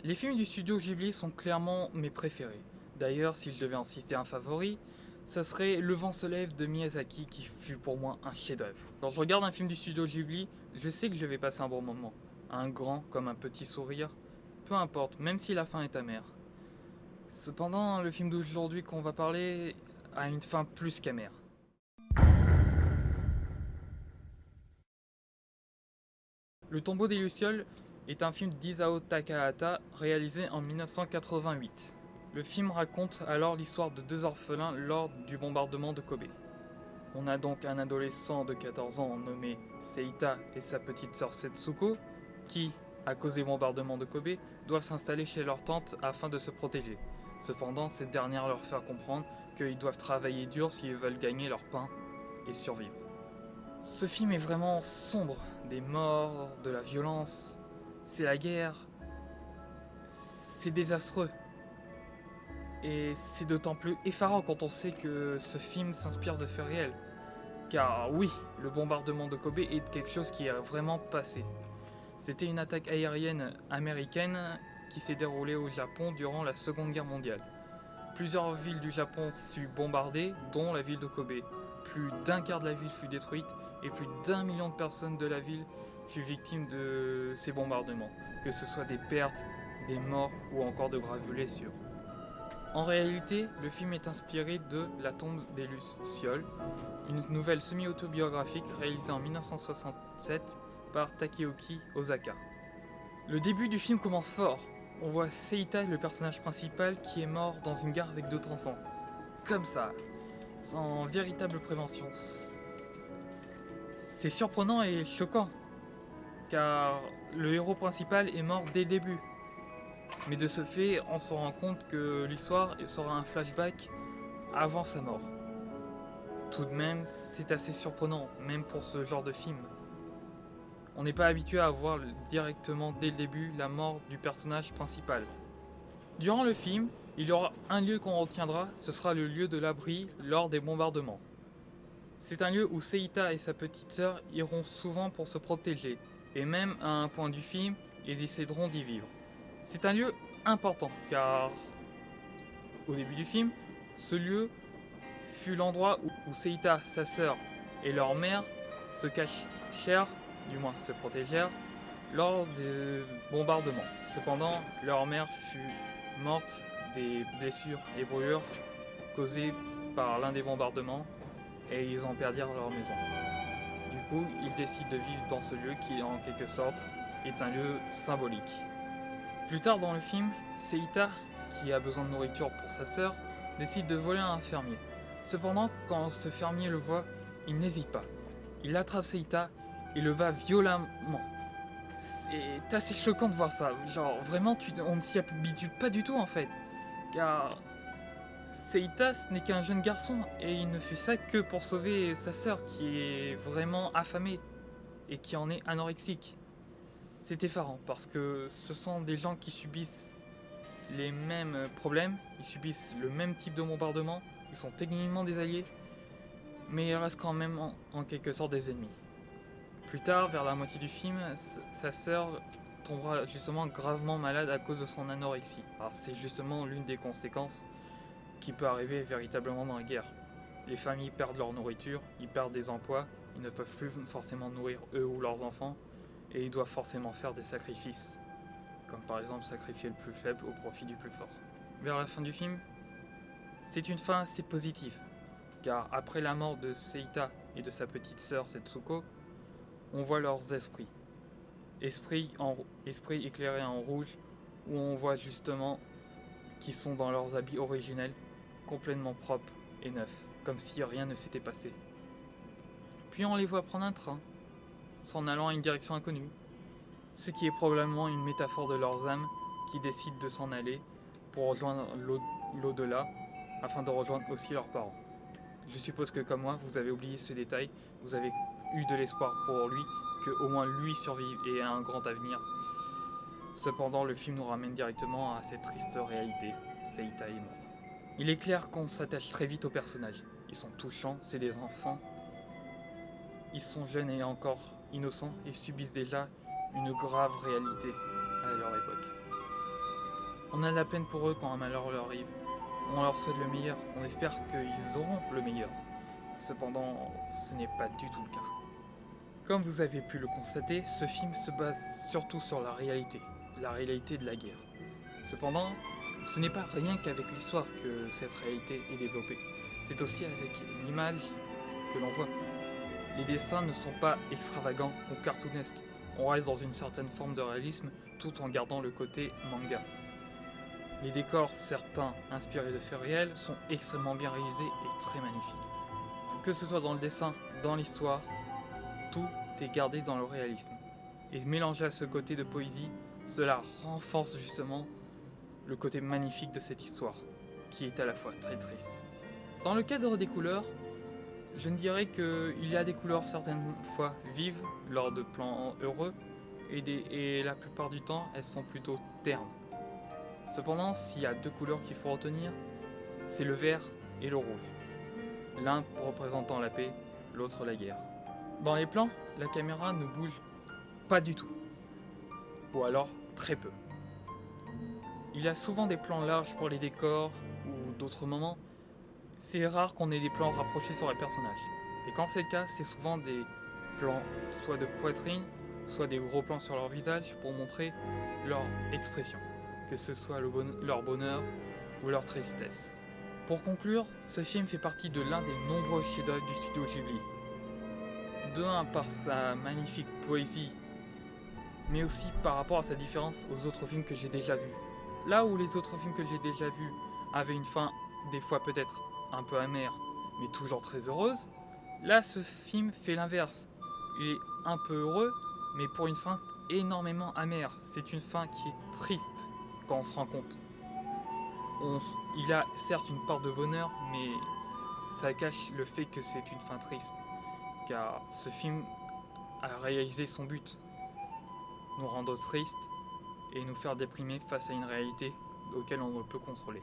Les films du studio Ghibli sont clairement mes préférés. D'ailleurs, si je devais en citer un favori, ça serait Le vent se lève de Miyazaki qui fut pour moi un chef-d'œuvre. Quand je regarde un film du studio Ghibli, je sais que je vais passer un bon moment. Un grand comme un petit sourire, peu importe, même si la fin est amère. Cependant, le film d'aujourd'hui qu'on va parler a une fin plus qu'amère. Le tombeau des Lucioles est un film d'Isao Takahata réalisé en 1988. Le film raconte alors l'histoire de deux orphelins lors du bombardement de Kobe. On a donc un adolescent de 14 ans nommé Seita et sa petite sœur Setsuko qui, à cause des bombardements de Kobe, doivent s'installer chez leur tante afin de se protéger. Cependant, cette dernière leur fait comprendre qu'ils doivent travailler dur s'ils veulent gagner leur pain et survivre. Ce film est vraiment sombre, des morts, de la violence, c'est la guerre, c'est désastreux. Et c'est d'autant plus effarant quand on sait que ce film s'inspire de faits réels. Car oui, le bombardement de Kobe est quelque chose qui est vraiment passé. C'était une attaque aérienne américaine qui s'est déroulée au Japon durant la Seconde Guerre mondiale. Plusieurs villes du Japon furent bombardées, dont la ville de Kobe. Plus d'un quart de la ville fut détruite et plus d'1 million de personnes de la ville furent victimes de ces bombardements, que ce soit des pertes, des morts ou encore de graves blessures. En réalité, le film est inspiré de La tombe des Lucioles, une nouvelle semi-autobiographique réalisée en 1967 par Takeuchi Osaka. Le début du film commence fort. On voit Seita, le personnage principal, qui est mort dans une gare avec d'autres enfants. Comme ça, sans véritable prévention. C'est surprenant et choquant, car le héros principal est mort dès le début. Mais de ce fait, on se rend compte que l'histoire sera un flashback avant sa mort. Tout de même, c'est assez surprenant, même pour ce genre de film. On n'est pas habitué à voir directement dès le début la mort du personnage principal. Durant le film, il y aura un lieu qu'on retiendra, ce sera le lieu de l'abri lors des bombardements. C'est un lieu où Seita et sa petite sœur iront souvent pour se protéger, et même à un point du film, ils décideront d'y vivre. C'est un lieu important, car au début du film, ce lieu fut l'endroit où Seita, sa sœur et leur mère se cachèrent, du moins se protégèrent, lors des bombardements. Cependant, leur mère fut morte des blessures et brûlures causées par l'un des bombardements et ils en perdirent leur maison. Du coup, ils décident de vivre dans ce lieu qui, en quelque sorte, est un lieu symbolique. Plus tard dans le film, Seita, qui a besoin de nourriture pour sa sœur, décide de voler à un fermier. Cependant, quand ce fermier le voit, il n'hésite pas. Il attrape Seita et le bat violemment. C'est assez choquant de voir ça. Genre, vraiment, on ne s'y habitue pas du tout en fait. Car Seita, ce n'est qu'un jeune garçon et il ne fait ça que pour sauver sa sœur qui est vraiment affamée et qui en est anorexique. C'est effarant parce que ce sont des gens qui subissent les mêmes problèmes, ils subissent le même type de bombardement, ils sont techniquement des alliés, mais ils restent quand même en quelque sorte des ennemis. Plus tard, vers la moitié du film, sa sœur tombera justement gravement malade à cause de son anorexie. Alors c'est justement l'une des conséquences qui peut arriver véritablement dans la guerre. Les familles perdent leur nourriture, ils perdent des emplois, ils ne peuvent plus forcément nourrir eux ou leurs enfants, et ils doivent forcément faire des sacrifices, comme par exemple sacrifier le plus faible au profit du plus fort. Vers la fin du film, c'est une fin assez positive, car après la mort de Seita et de sa petite sœur Setsuko, on voit leurs esprits. Esprits éclairés en rouge, où on voit justement qu'ils sont dans leurs habits originels, complètement propres et neufs, comme si rien ne s'était passé. Puis on les voit prendre un train, s'en allant à une direction inconnue, ce qui est probablement une métaphore de leurs âmes qui décident de s'en aller pour rejoindre l'au-delà afin de rejoindre aussi leurs parents. Je suppose que comme moi, vous avez oublié ce détail, vous avez eu de l'espoir pour lui, que au moins lui survive et ait un grand avenir. Cependant, le film nous ramène directement à cette triste réalité, Seita est mort. Il est clair qu'on s'attache très vite aux personnages. Ils sont touchants, c'est des enfants. Ils sont jeunes et encore innocents et subissent déjà une grave réalité à leur époque. On a de la peine pour eux quand un malheur leur arrive. On leur souhaite le meilleur, on espère qu'ils auront le meilleur. Cependant, ce n'est pas du tout le cas. Comme vous avez pu le constater, ce film se base surtout sur la réalité de la guerre. Cependant, ce n'est pas rien qu'avec l'histoire que cette réalité est développée. C'est aussi avec l'image que l'on voit. Les dessins ne sont pas extravagants ou cartoonesques. On reste dans une certaine forme de réalisme tout en gardant le côté manga. Les décors, certains inspirés de faits réels, sont extrêmement bien réalisés et très magnifiques. Que ce soit dans le dessin, dans l'histoire, tout est gardé dans le réalisme. Et mélangé à ce côté de poésie, cela renforce justement le côté magnifique de cette histoire, qui est à la fois très triste. Dans le cadre des couleurs, je ne dirais qu'il y a des couleurs certaines fois vives lors de plans heureux, et la plupart du temps, elles sont plutôt ternes. Cependant, s'il y a deux couleurs qu'il faut retenir, c'est le vert et le rouge. L'un représentant la paix, l'autre la guerre. Dans les plans, la caméra ne bouge pas du tout. Ou alors très peu. Il y a souvent des plans larges pour les décors ou d'autres moments. C'est rare qu'on ait des plans rapprochés sur les personnages. Et quand c'est le cas, c'est souvent des plans soit de poitrine, soit des gros plans sur leur visage pour montrer leur expression, que ce soit leur bonheur ou leur tristesse. Pour conclure, ce film fait partie de l'un des nombreux chefs-d'œuvre du studio Ghibli. De un, par sa magnifique poésie, mais aussi par rapport à sa différence aux autres films que j'ai déjà vus. Là où les autres films que j'ai déjà vus avaient une fin, des fois peut-être un peu amère, mais toujours très heureuse, là ce film fait l'inverse. Il est un peu heureux, mais pour une fin énormément amère. C'est une fin qui est triste quand on se rend compte. Il a certes une part de bonheur, mais ça cache le fait que c'est une fin triste. Car ce film a réalisé son but, nous rendre tristes et nous faire déprimer face à une réalité auquel on ne peut contrôler.